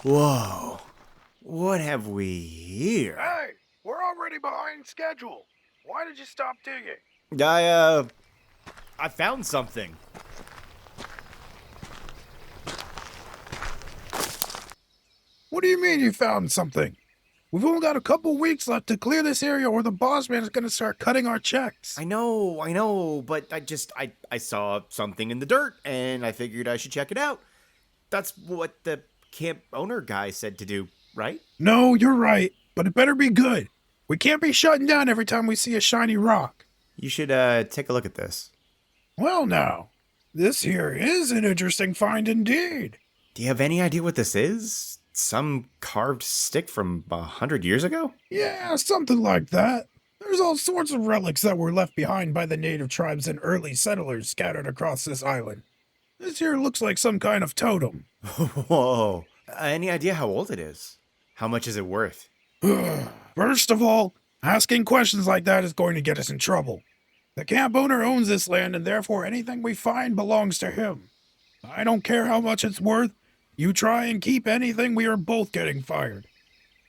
Whoa. What have we here? Hey, we're already behind schedule. Why did you stop digging? I found something. What do you mean you found something? We've only got a couple weeks left to clear this area or the boss man is going to start cutting our checks. I know, but I saw something in the dirt and I figured I should check it out. That's what the camp owner guy said to do, right? No, you're right, but it better be good. We can't be shutting down every time we see a shiny rock. You should, take a look at this. Well, now, this here is an interesting find indeed. Do you have any idea what this is? Some carved stick from 100 years ago? Yeah, something like that. There's all sorts of relics that were left behind by the native tribes and early settlers scattered across this island. This here looks like some kind of totem. Whoa. Any idea how old it is? How much is it worth? First of all, asking questions like that is going to get us in trouble. The camp owner owns this land and therefore anything we find belongs to him. I don't care how much it's worth. You try and keep anything, we are both getting fired.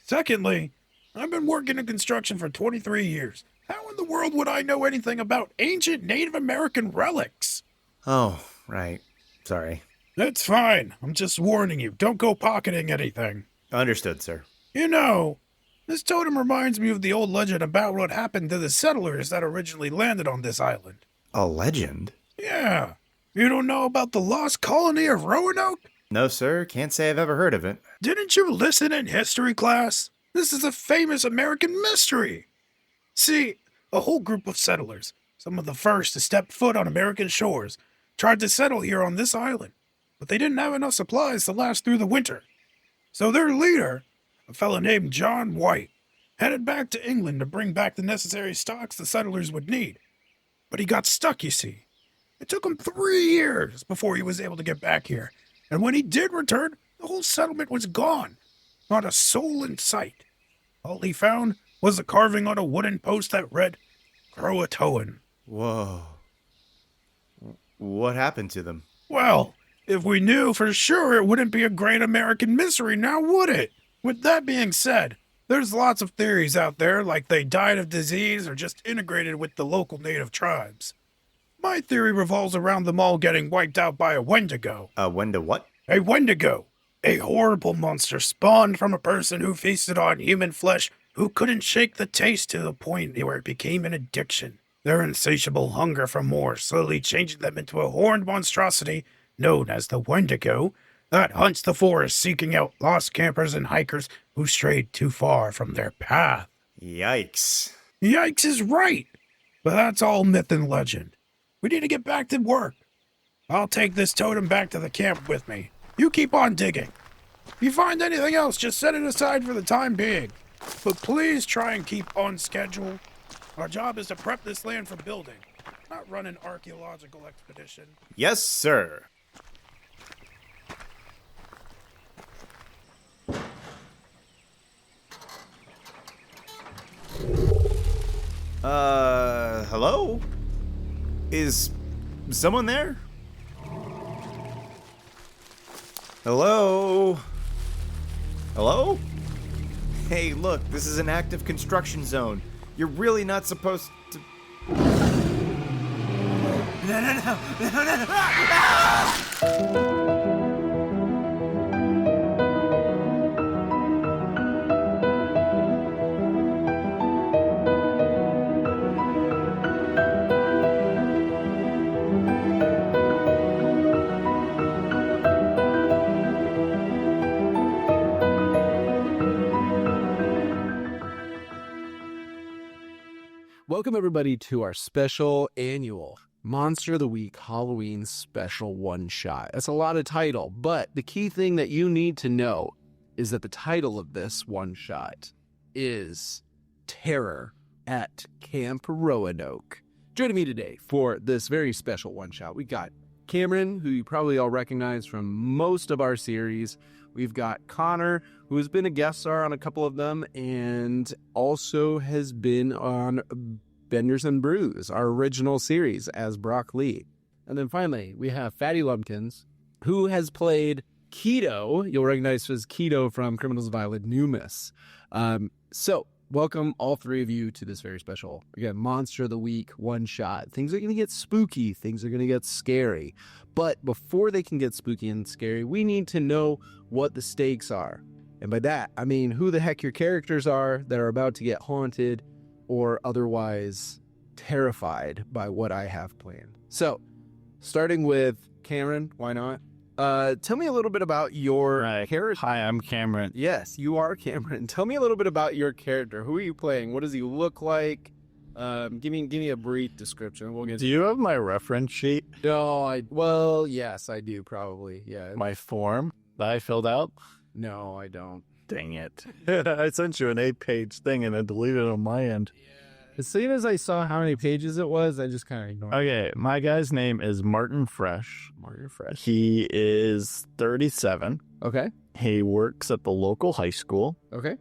Secondly, I've been working in construction for 23 years. How in the world would I know anything about ancient Native American relics? Oh, right. Sorry. It's fine. I'm just warning you. Don't go pocketing anything. Understood, sir. You know, this totem reminds me of the old legend about what happened to the settlers that originally landed on this island. A legend? Yeah. You don't know about the lost colony of Roanoke? No, sir. Can't say I've ever heard of it. Didn't you listen in history class? This is a famous American mystery. See, a whole group of settlers, some of the first to step foot on American shores, tried to settle here on this island, but they didn't have enough supplies to last through the winter. So their leader, a fellow named John White, headed back to England to bring back the necessary stocks the settlers would need. But he got stuck, you see. It took him 3 years before he was able to get back here, and when he did return, the whole settlement was gone. Not a soul in sight. All he found was a carving on a wooden post that read, Croatoan. Whoa. What happened to them? Well, if we knew for sure, it wouldn't be a great American mystery now, would it? With that being said, there's lots of theories out there, like they died of disease or just integrated with the local native tribes. My theory revolves around them all getting wiped out by a Wendigo. When to what? A Wendigo, a horrible monster spawned from a person who feasted on human flesh who couldn't shake the taste to the point where it became an addiction. Their insatiable hunger for more slowly changing them into a horned monstrosity known as the Wendigo that hunts the forest seeking out lost campers and hikers who strayed too far from their path. Yikes. Yikes is right, but that's all myth and legend. We need to get back to work. I'll take this totem back to the camp with me. You keep on digging. If you find anything else, just set it aside for the time being. But please try and keep on schedule. Our job is to prep this land for building, not run an archaeological expedition. Yes, sir. Hello? Is someone there? Hello? Hello? Hey, look, this is an active construction zone. You're really not supposed to... No. Welcome, everybody, to our special annual Monster of the Week Halloween special one-shot. That's a lot of title, but the key thing that you need to know is that the title of this one-shot is Terror at Camp Roanoke. Joining me today for this very special one-shot, we got Cameron, who you probably all recognize from most of our series. We've got Connor, who has been a guest star on a couple of them and also has been on Benders and Brews, our original series, as Brock Lee. And then finally, we have Fatty Lumpkins, who has played Keto. You'll recognize as Keto from Criminals of Violet Numis. So, welcome all three of you to this very special, again, Monster of the Week one-shot. Things are going to get spooky. Things are going to get scary. But before they can get spooky and scary, we need to know what the stakes are. And by that, I mean who the heck your characters are that are about to get haunted or otherwise terrified by what I have planned. So, starting with Cameron, why not? Tell me a little bit about your character. Hi, I'm Cameron. Yes, you are Cameron. Tell me a little bit about your character. Who are you playing? What does he look like? Give me a brief description. We'll get. Do you have my reference sheet? No, yes, I do probably. Yeah. My form that I filled out? No, I don't. Dang it. I sent you an 8-page thing and I deleted it on my end. As soon as I saw how many pages it was, I just kind of ignored it. Okay, my guy's name is Martin Fresh. Martin Fresh. He is 37. Okay. He works at the local high school. Okay.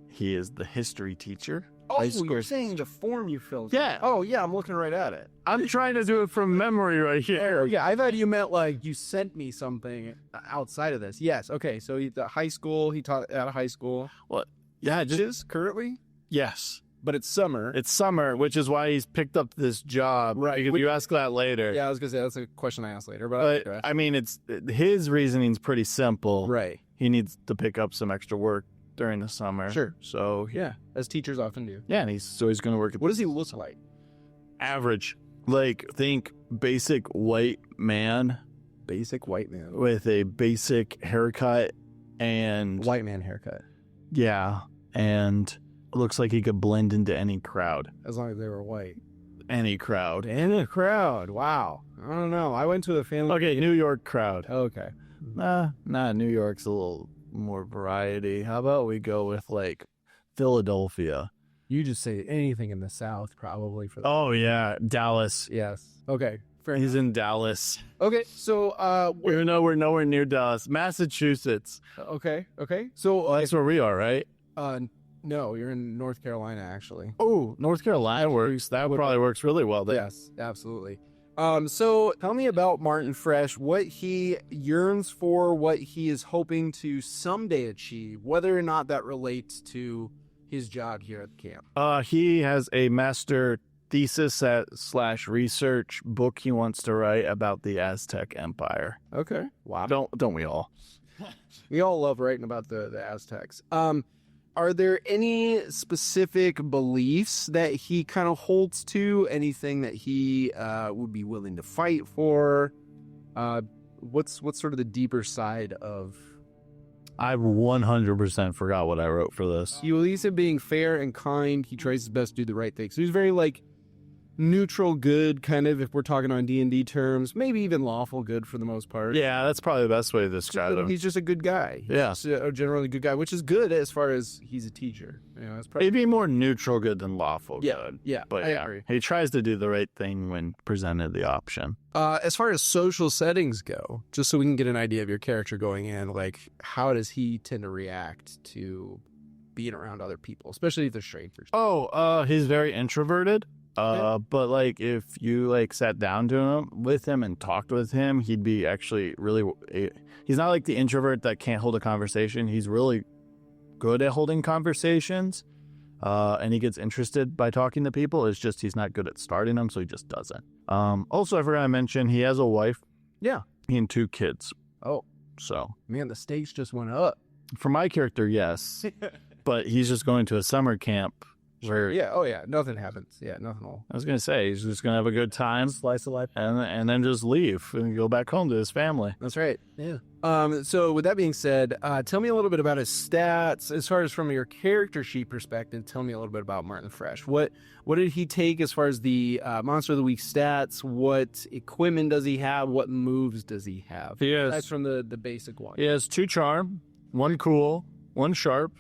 He is the history teacher. Oh, you're saying the form you filled. Yeah. Oh, yeah, I'm looking right at it. I'm trying to do it from memory right here. Yeah, I thought you meant like you sent me something outside of this. Yes. Okay. So he's at high school. He taught at a high school. What? Yeah, Which is currently, yes. but it's summer. It's summer, which is why he's picked up this job. Right. If you ask that later. Yeah, I was gonna say that's a question I asked later, but But I mean, it's his reasoning's pretty simple. right. He needs to pick up some extra work during the summer. Sure. So Yeah, as teachers often do. yeah, and he's going to work at What does he look like? average. Like, think basic white man Basic white man. with a basic haircut and White man haircut. yeah, and looks like he could blend into any crowd. As long as they were white. Any crowd. In a crowd. Wow. I don't know. I went to a family. Okay, New York crowd. Okay. Nah, New York's a little more variety. How about we go with like Philadelphia? You just say anything in the South, probably for. Oh yeah, Dallas. Yes. Okay. Fair He's enough. in Dallas. Okay. So, We're nowhere near Dallas, Massachusetts. okay. So, Well, that's where we are, right? no, you're in North Carolina, actually. Oh, North Carolina works. That probably works really well there. Yes, absolutely. So tell me about Martin Fresh, what he yearns for, what he is hoping to someday achieve, whether or not that relates to his job here at the camp. He has a master thesis / research book he wants to write about the Aztec Empire. Okay. Wow. Don't we all? We all love writing about the Aztecs. Are there any specific beliefs that he kind of holds to? Anything that he would be willing to fight for? What's sort of the deeper side of? I 100% forgot what I wrote for this. He believes in being fair and kind. He tries his best to do the right thing. So he's very like neutral good, kind of, if we're talking on D&D terms, maybe even lawful good for the most part. Yeah, that's probably the best way to describe him. He's just a good guy. Yeah. He's a generally good guy, which is good as far as he's a teacher. You know, that's probably Maybe more neutral good than lawful good. yeah. But I yeah, agree. he tries to do the right thing when presented the option. As far as social settings go, just so we can get an idea of your character going in, like how does he tend to react to being around other people, especially if they're strangers? He's very introverted. But like if you like sat down with him and talked with him, he'd be actually really. He's not like the introvert that can't hold a conversation. He's really good at holding conversations, and he gets interested by talking to people. It's just he's not good at starting them, so he just doesn't. Also, I forgot to mention he has a wife. Yeah, and 2 kids. Oh, so man, the stakes just went up. For my character, yes, but he's just going to a summer camp. Where, yeah, oh yeah, nothing happens. Yeah, nothing will. I was gonna say he's just gonna have a good time, Slice of life, and then just leave and go back home to his family. That's right. Yeah. So with that being said, tell me a little bit about his stats as far as from your character sheet perspective. Tell me a little bit about Martin Fresh. What did he take as far as the Monster of the Week stats? What equipment does he have? What moves does he have? That's from the basic one. He has 2 charm, 1 cool, 1 sharp,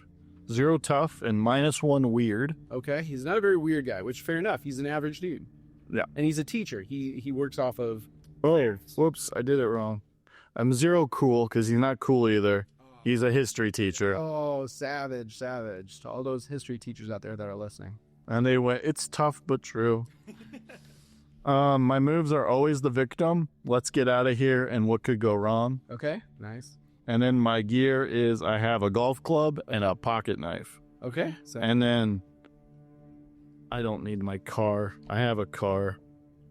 0 tough, and -1 weird. Okay, he's not a very weird guy, which fair enough. He's an average dude. Yeah, and he's a teacher. He works off of. Oh, whoops! I did it wrong. I'm 0 cool because he's not cool either. He's a history teacher. Oh, savage to all those history teachers out there that are listening. And they went, it's tough but true. My moves are always the victim. Let's get out of here, and what could go wrong? Okay, nice. And then my gear is I have a golf club and a pocket knife. Okay. So And then I don't need my car. I have a car,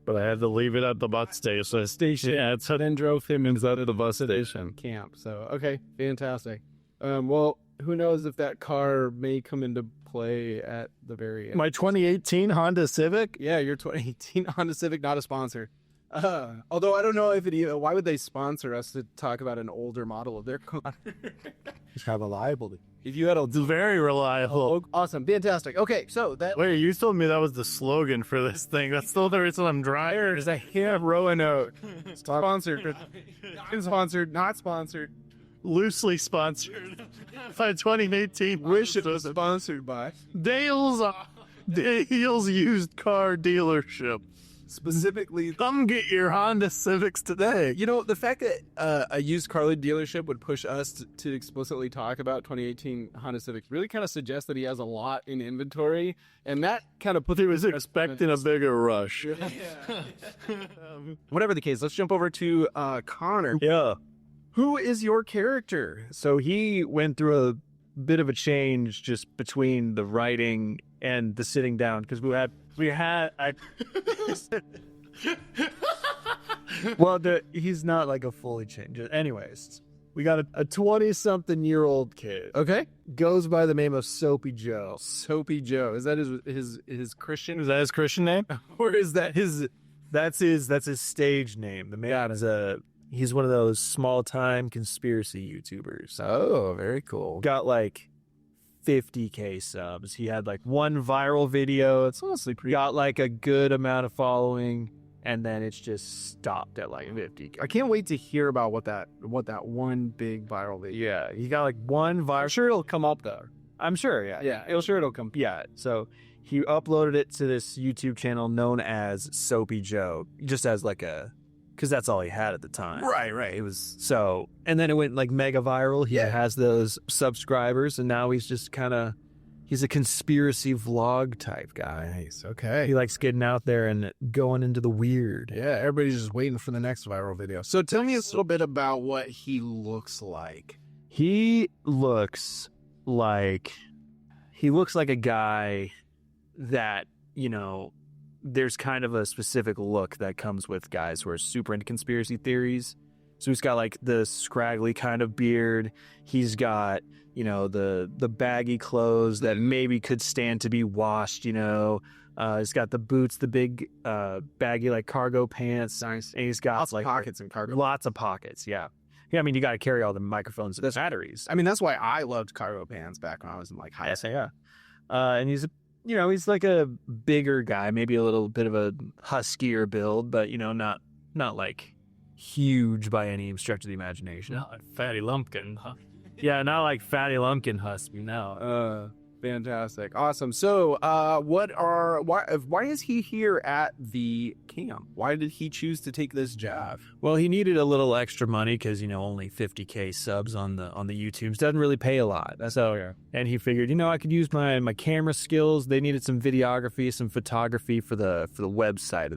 but I had to leave it at the bus station. Yeah, so then drove him inside of the bus station. camp. So okay, fantastic. Well, who knows if that car may come into play at the very end. My 2018 Honda Civic? Yeah, your 2018 Honda Civic, not a sponsor. Although I don't know if it. Why would they sponsor us to talk about an older model of their car? Just have a liability. If you had a It's very reliable. awesome, fantastic. Okay, so that Wait, you told me that was the slogan for this thing. That's still the reason I'm dryer. is a Camp Roanoke. Sponsored, sponsored, not sponsored. Loosely sponsored by 2018. Wish it was sponsored by. Dale's used car dealership. Specifically, Come get your Honda Civics today. you know, the fact that a used car dealership would push us to explicitly talk about 2018 Honda Civics really kind of suggests that he has a lot in inventory, and that kind of puts He was expecting a bigger rush. Whatever the case, let's jump over to Connor. Yeah. Who is your character? So he went through a bit of a change just between the writing and the sitting down because he's not like a fully changed. Anyways, we got a 20-something-year-old kid. Okay, Goes by the name of Soapy Joe. Soapy Joe. Is that his Christian? Is that his Christian name? Or is that his? That's his stage name. The man he's one of those small-time conspiracy YouTubers. Oh, very cool. Got like 50K subs. He had like one viral video. It's honestly pretty. Got like a good amount of following, and then it's just stopped at like 50K. I can't wait to hear about what that one big viral video. Yeah, he got like one viral. I'm sure it'll come up though. I'm sure. Yeah, Yeah, it'll come. yeah. So he uploaded it to this YouTube channel known as Soapy Joe, just as like because that's all he had at the time. Right. It was so, and then it went like mega viral. He has those subscribers, and now he's just he's a conspiracy vlog type guy. Nice. Okay. He likes getting out there and going into the weird. Yeah, everybody's just waiting for the next viral video. So tell me a little bit about what he looks like. He looks like a guy that, there's kind of a specific look that comes with guys who are super into conspiracy theories. So he's got like the scraggly kind of beard. He's got, the baggy clothes that maybe could stand to be washed, He's got the boots, the big baggy like cargo pants. Nice. And he's got Lots like of pockets and cargo. lots of pockets. Yeah. Yeah. I mean, you got to carry all the microphones and batteries. I mean, that's why I loved cargo pants back when I was in like high school. Yeah. And he's like a bigger guy, maybe a little bit of a huskier build, but not like huge by any stretch of the imagination. Not like Fatty Lumpkin, huh? Yeah, not like Fatty Lumpkin husky. No. Fantastic. Awesome. So, why is he here at the camp? Why did he choose to take this job? Well, he needed a little extra money because only 50K subs on the YouTubes doesn't really pay a lot. And he figured, I could use my camera skills. They needed some videography, some photography for the website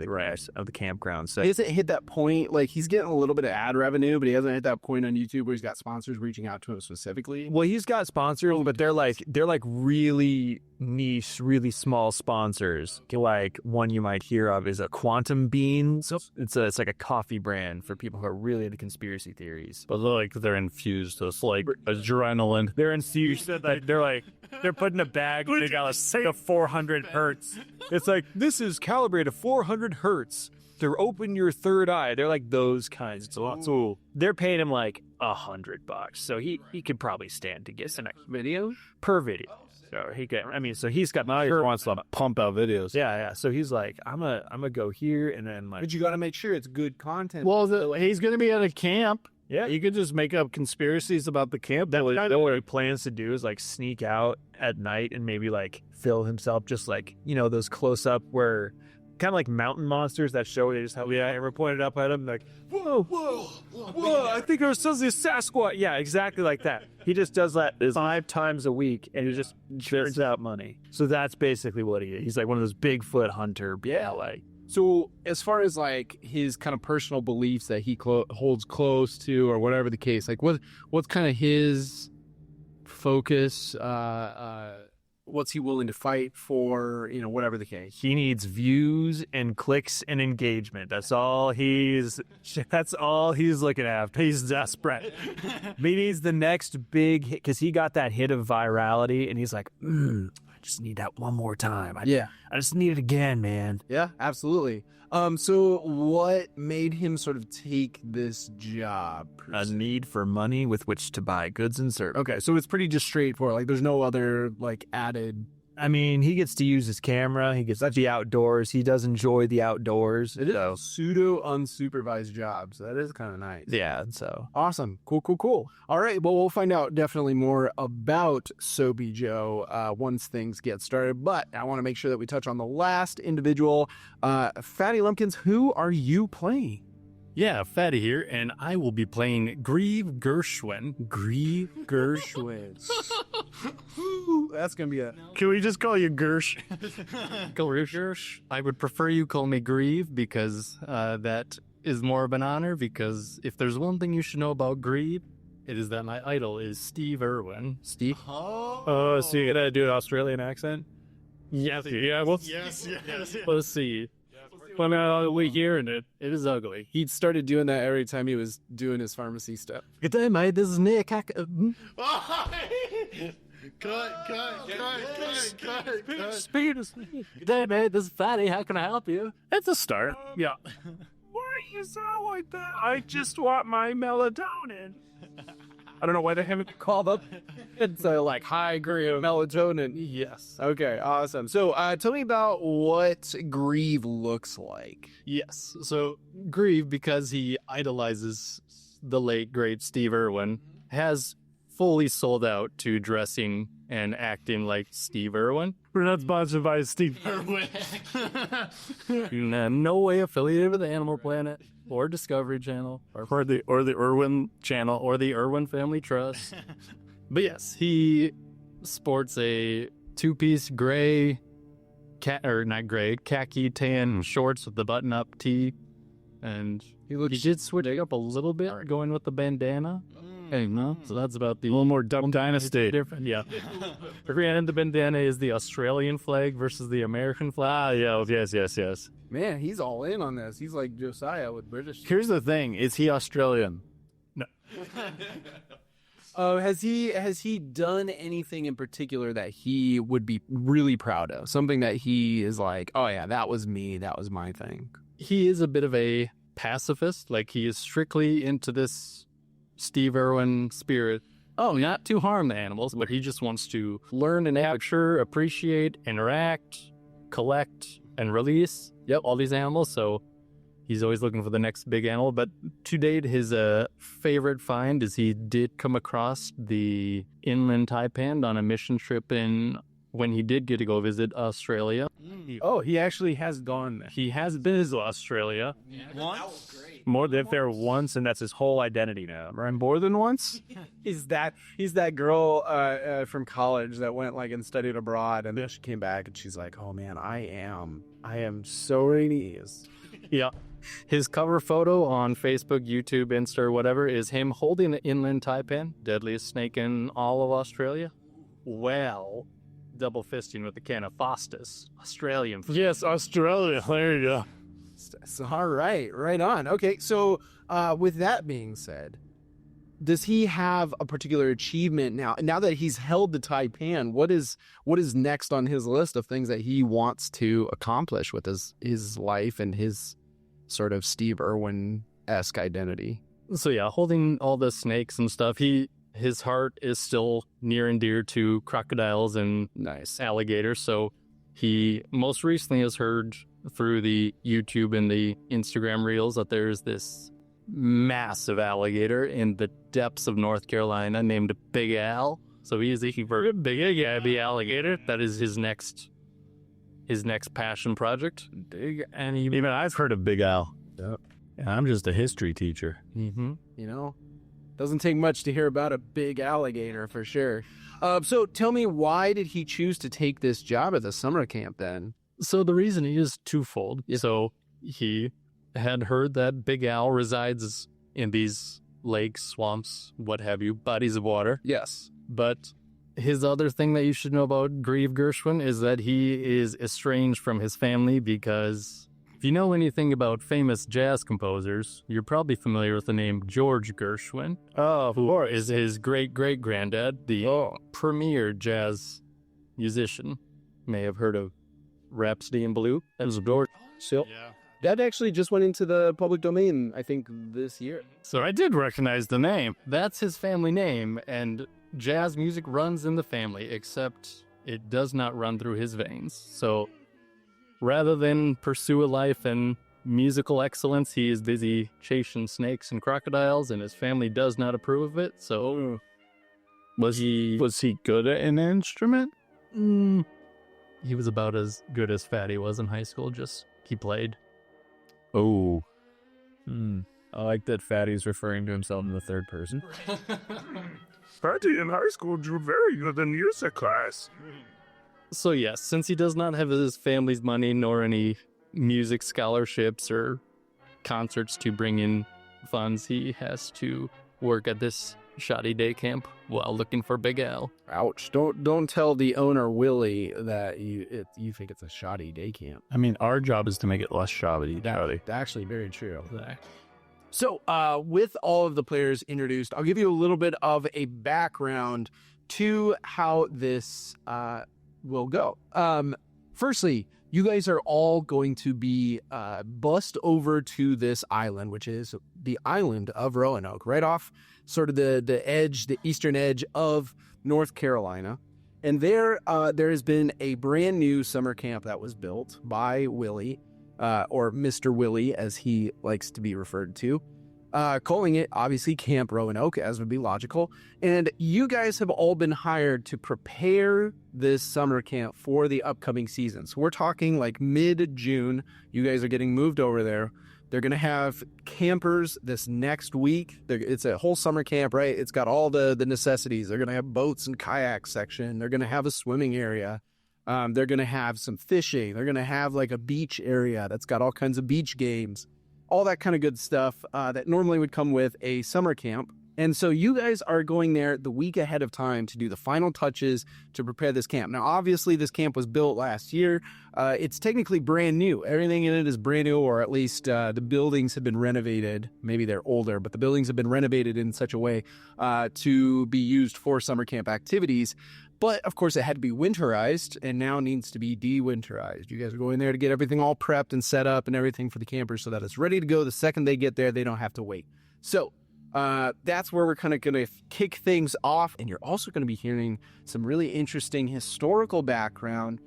of the campground. So He hasn't hit that point. Like, he's getting a little bit of ad revenue, but he hasn't hit that point on YouTube where he's got sponsors reaching out to him specifically. well, he's got sponsors, but they're like really niche, really small sponsors. Like one you might hear of is a Quantum Beans. It's like a coffee brand for people who are really into conspiracy theories. But they're infused with like adrenaline. They're infused. They're put in a bag. They got like 400 hertz. It's like, this is calibrated 400 hertz to open your third eye. They're like those kinds. So they're paying him like $100, so he could probably stand to get some Video? per video. So he could. I mean, so he's got. Now he wants to pump out videos. Yeah. So he's like, I'm gonna go here and then like. But you got to make sure it's good content. Well, he's going to be at a camp. Yeah. You could just make up conspiracies about the camp. That what he plans to do is like sneak out at night and maybe like film himself just like those close up where. Kind of like mountain monsters, that show where they just have the camera pointed up at him, like, whoa, I think there was this Sasquatch. Yeah, exactly like that. He just does that 5 times a week, and he just churns out money. So that's basically what he is. He's like one of those Bigfoot hunter. Yeah, like So as far as like his kind of personal beliefs that he holds close to, or whatever the case, like what's kind of his focus? What's he willing to fight for? Whatever the case. He needs views and clicks and engagement. That's all he's looking at. He's desperate. He needs the next big hit because he got that hit of virality, and he's like, I just need that one more time. I just need it again, man. Yeah, absolutely. So what made him sort of take this job? A need for money with which to buy goods and services. Okay, so it's pretty just straightforward. Like, there's no other like added. I mean, he gets to use his camera. He gets to the outdoors. He does enjoy the outdoors. It is pseudo unsupervised job, so that is kind of nice. Yeah, so awesome, cool. All right, well, we'll find out definitely more about Soapy Joe once things get started. But I want to make sure that we touch on the last individual, Fatty Lumpkins. Who are you playing? Yeah, Fatty here, and I will be playing Grieve Gershwin. That's gonna be a. Can we just call you Gersh? Gersh. I would prefer you call me Grieve because that is more of an honor. Because if there's one thing you should know about Grieve, it is that my idol is Steve Irwin. Steve. Oh, so you gotta do an Australian accent? Yes. Yes. Let's see. Well, we hearing it. It is ugly. He started doing that every time he was doing his pharmacy stuff. Good day, mate. This is Nick. Cut. Good day, mate. This is Fatty. How can I help you? It's a start. Yeah. Why you sound like that? I just want my melatonin. I don't know why they haven't called up. It's a like high degree of melatonin. Yes. Okay, awesome. So tell me about what Grieve looks like. Yes. So Grieve, because he idolizes the late great Steve Irwin, has fully sold out to dressing and acting like Steve Irwin. We're not sponsored by Steve Irwin. No way affiliated with Animal Planet or Discovery Channel or the Irwin channel or the Irwin Family Trust. But yes, he sports a two-piece gray, khaki tan shorts with the button-up tee, and he did switch up a little bit, going with the bandana. Okay, no, so that's about the a little more Duck Dynasty. Different, yeah. And the bandana is the Australian flag versus the American flag. Yes. Man, he's all in on this. He's like Josiah with British. Here's the thing: is he Australian? No. Has he done anything in particular that he would be really proud of? Something that he is like, oh yeah, that was me. That was my thing. He is a bit of a pacifist. Like, he is strictly into this Steve Irwin spirit. Oh, not to harm the animals, but he just wants to learn and capture, appreciate, interact, collect, and release all these animals. So he's always looking for the next big animal. But to date, his favorite find is he did come across the inland taipan on a mission trip when he did get to go visit Australia. Oh, he actually has gone there. He has been to Australia. Once? More than there once, and that's his whole identity now. Right, more than once? He's that girl from college that went like and studied abroad, and then she came back and she's like, oh man, I am so released. Yeah. His cover photo on Facebook, YouTube, Insta, or whatever is him holding the inland taipan, deadliest snake in all of Australia. Well, double fisting with a can of Fostis, Australian. Yes, Australia. There you go. So, all right, right on. Okay, so with that being said, does he have a particular achievement now that he's held the taipan? What is next on his list of things that he wants to accomplish with his life and his sort of Steve Irwin-esque identity? So yeah, holding all the snakes and stuff, his heart is still near and dear to crocodiles and alligators. So he most recently has heard through the YouTube and the Instagram reels that there's this massive alligator in the depths of North Carolina named Big Al. So he is looking for a big Abby alligator. That is his next passion project. Even I've heard of Big Al. Yep. And I'm just a history teacher. Mm-hmm. Doesn't take much to hear about a big alligator for sure. So tell me, why did he choose to take this job at the summer camp then? So the reason is twofold. So he had heard that Big Al resides in these lakes, swamps, what have you, bodies of water. Yes. But his other thing that you should know about Grieve Gershwin is that he is estranged from his family because if you know anything about famous jazz composers, you're probably familiar with the name George Gershwin. Oh, of Who course. is his great-great-granddad, the premier jazz musician. May have heard of Rhapsody in Blue. That was George. So, That actually just went into the public domain, I think, this year. So I did recognize the name. that's his family name, and jazz music runs in the family, except it does not run through his veins. So rather than pursue a life in musical excellence, he is busy chasing snakes and crocodiles, and his family does not approve of it. So Was he good at an instrument? he was about as good as Fatty was in high school, just he played. Oh. I like that Fatty's referring to himself in the third person. Fatty in high school drew very good in music class. So yes, since he does not have his family's money nor any music scholarships or concerts to bring in funds, he has to work at this shoddy day camp while looking for Big Al. Ouch. Don't tell the owner, Willie, that you think it's a shoddy day camp. I mean, our job is to make it less shoddy. Actually, very true. So, with all of the players introduced, I'll give you a little bit of a background to how this will go. Firstly, you guys are all going to be bussed over to this island, which is the island of Roanoke, right off sort of the edge, the eastern edge of North Carolina. And there has been a brand new summer camp that was built by Willie, or Mr. Willie, as he likes to be referred to, calling it, obviously, Camp Roanoke, as would be logical. And you guys have all been hired to prepare this summer camp for the upcoming season. So we're talking like mid-June. You guys are getting moved over there. They're going to have campers this next week. It's a whole summer camp, right? It's got all the necessities. They're going to have boats and kayak section. They're going to have a swimming area. They're going to have some fishing. They're going to have like a beach area that's got all kinds of beach games, all that kind of good stuff that normally would come with a summer camp. And so you guys are going there the week ahead of time to do the final touches to prepare this camp. Now, obviously, this camp was built last year. It's technically brand new. Everything in it is brand new, or at least the buildings have been renovated. Maybe they're older, but the buildings have been renovated in such a way to be used for summer camp activities. But, of course, it had to be winterized and now needs to be de-winterized. You guys are going there to get everything all prepped and set up and everything for the campers so that it's ready to go the second they get there. They don't have to wait. So that's where we're kind of going to kick things off. And you're also going to be hearing some really interesting historical background,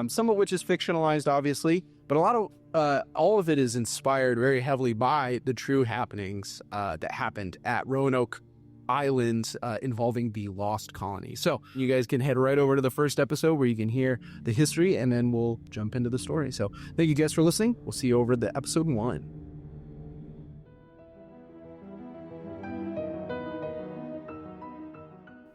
some of which is fictionalized, obviously, but a lot of all of it is inspired very heavily by the true happenings that happened at Roanoke Island involving the Lost Colony. So you guys can head right over to the first episode where you can hear the history, and then we'll jump into the story. So thank you guys for listening. We'll see you over at the episode 1.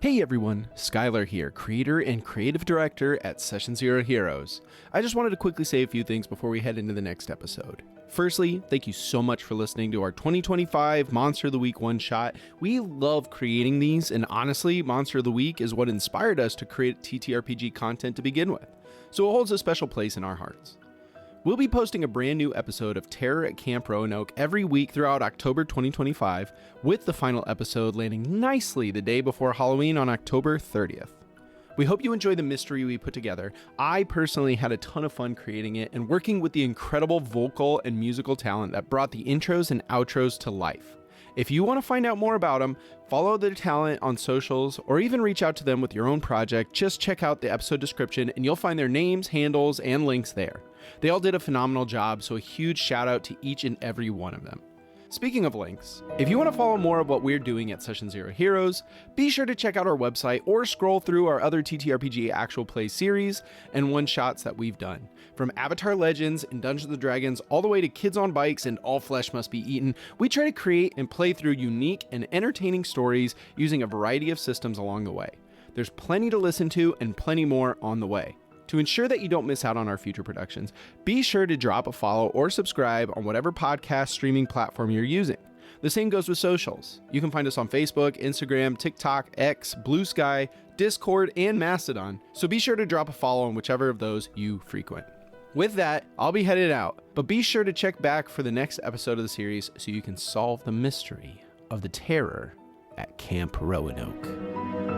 Hey everyone, Skylar here, creator and creative director at Session Zero Heroes. I just wanted to quickly say a few things before we head into the next episode. Firstly, thank you so much for listening to our 2025 Monster of the Week one-shot. We love creating these, and honestly, Monster of the Week is what inspired us to create TTRPG content to begin with, so it holds a special place in our hearts. We'll be posting a brand new episode of Terror at Camp Roanoke every week throughout October 2025, with the final episode landing nicely the day before Halloween on October 30th. We hope you enjoy the mystery we put together. I personally had a ton of fun creating it and working with the incredible vocal and musical talent that brought the intros and outros to life. If you want to find out more about them, follow their talent on socials, or even reach out to them with your own project, just check out the episode description and you'll find their names, handles, and links there. They all did a phenomenal job, so a huge shout out to each and every one of them. Speaking of links, if you want to follow more of what we're doing at Session Zero Heroes, be sure to check out our website or scroll through our other TTRPG actual play series and one-shots that we've done. From Avatar Legends and Dungeons & Dragons all the way to Kids on Bikes and All Flesh Must Be Eaten, we try to create and play through unique and entertaining stories using a variety of systems along the way. There's plenty to listen to and plenty more on the way. To ensure that you don't miss out on our future productions, be sure to drop a follow or subscribe on whatever podcast streaming platform you're using. The same goes with socials. You can find us on Facebook, Instagram, TikTok, X, Blue Sky, Discord, and Mastodon, so be sure to drop a follow on whichever of those you frequent. With that, I'll be headed out, but be sure to check back for the next episode of the series so you can solve the mystery of the terror at Camp Roanoke.